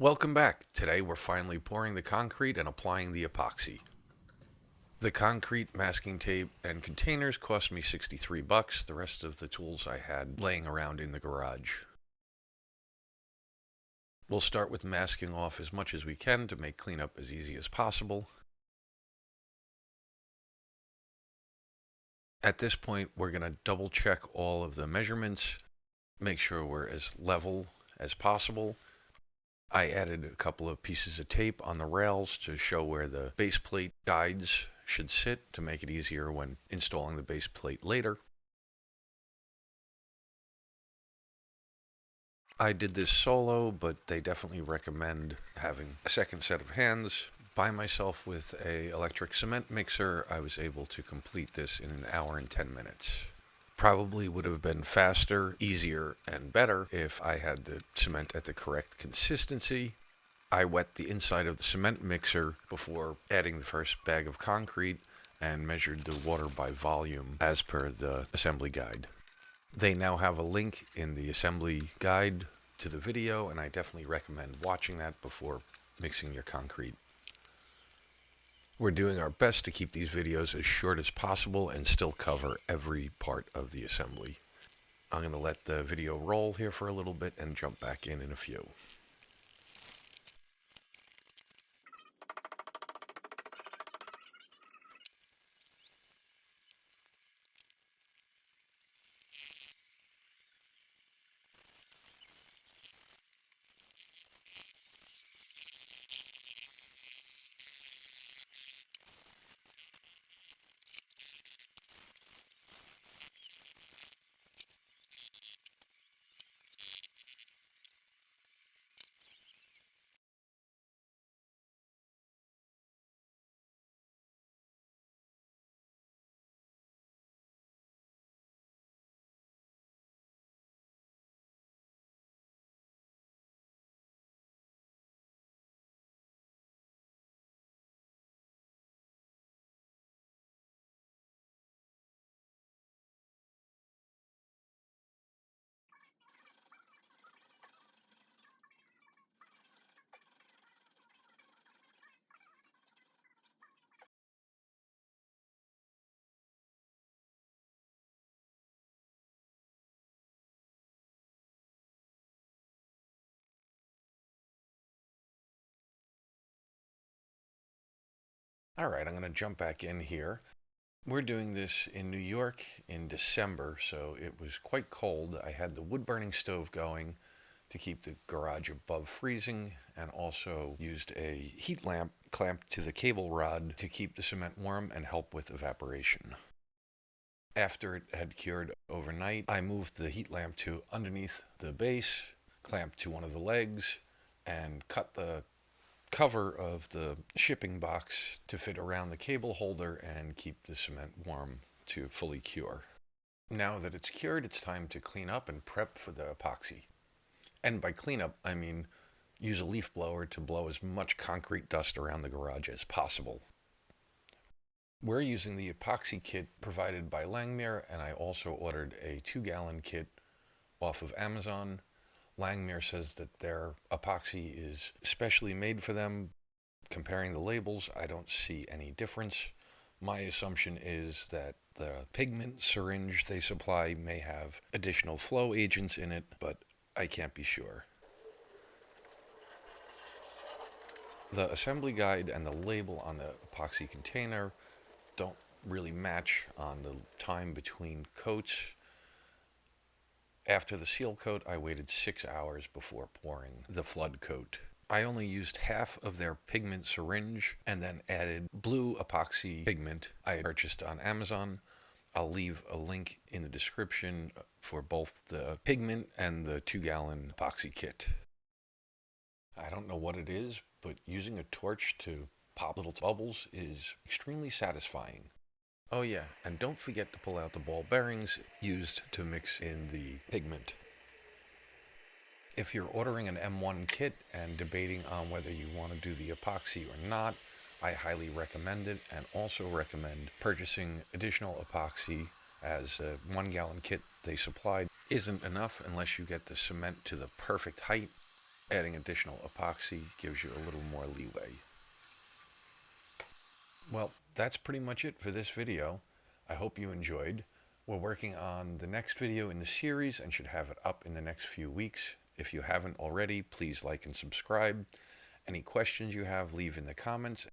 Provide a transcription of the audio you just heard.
Welcome back. Today we're finally pouring the concrete and applying the epoxy. The concrete, masking tape, and containers cost me $63. The rest of the tools I had laying around in the garage. We'll start with masking off as much as we can to make cleanup as easy as possible. At this point, we're going to double check all of the measurements, make sure we're as level as possible. I added a couple of pieces of tape on the rails to show where the base plate guides should sit to make it easier when installing the base plate later. I did this solo, but they definitely recommend having a second set of hands. By myself with a electric cement mixer, I was able to complete this in an hour and 10 minutes. Probably would have been faster, easier, and better if I had the cement at the correct consistency. I wet the inside of the cement mixer before adding the first bag of concrete and measured the water by volume as per the assembly guide. They now have a link in the assembly guide to the video, and I definitely recommend watching that before mixing your concrete. We're doing our best to keep these videos as short as possible and still cover every part of the assembly. I'm going to let the video roll here for a little bit and jump back in a few. All right, I'm going to jump back in here. We're doing this in New York in December, so it was quite cold. I had the wood burning stove going to keep the garage above freezing and also used a heat lamp clamped to the cable rod to keep the cement warm and help with evaporation. After it had cured overnight, I moved the heat lamp to underneath the base, clamped to one of the legs, and cut the cover of the shipping box to fit around the cable holder and keep the cement warm to fully cure. Now that it's cured, it's time to clean up and prep for the epoxy. And by cleanup, I mean use a leaf blower to blow as much concrete dust around the garage as possible. We're using the epoxy kit provided by Langmuir, and I also ordered a 2-gallon kit off of Amazon. Langmuir says that their epoxy is specially made for them. Comparing the labels, I don't see any difference. My assumption is that the pigment syringe they supply may have additional flow agents in it, but I can't be sure. The assembly guide and the label on the epoxy container don't really match on the time between coats. After the seal coat, I waited 6 hours before pouring the flood coat. I only used half of their pigment syringe and then added blue epoxy pigment I purchased on Amazon. I'll leave a link in the description for both the pigment and the 2-gallon epoxy kit. I don't know what it is, but using a torch to pop little bubbles is extremely satisfying. Oh yeah, and don't forget to pull out the ball bearings used to mix in the pigment. If you're ordering an M1 kit and debating on whether you want to do the epoxy or not, I highly recommend it, and also recommend purchasing additional epoxy, as the 1-gallon kit they supplied isn't enough unless you get the cement to the perfect height. Adding additional epoxy gives you a little more leeway. Well, that's pretty much it for this video. I hope you enjoyed. We're working on the next video in the series and should have it up in the next few weeks. If you haven't already, please like and subscribe. Any questions you have, leave in the comments.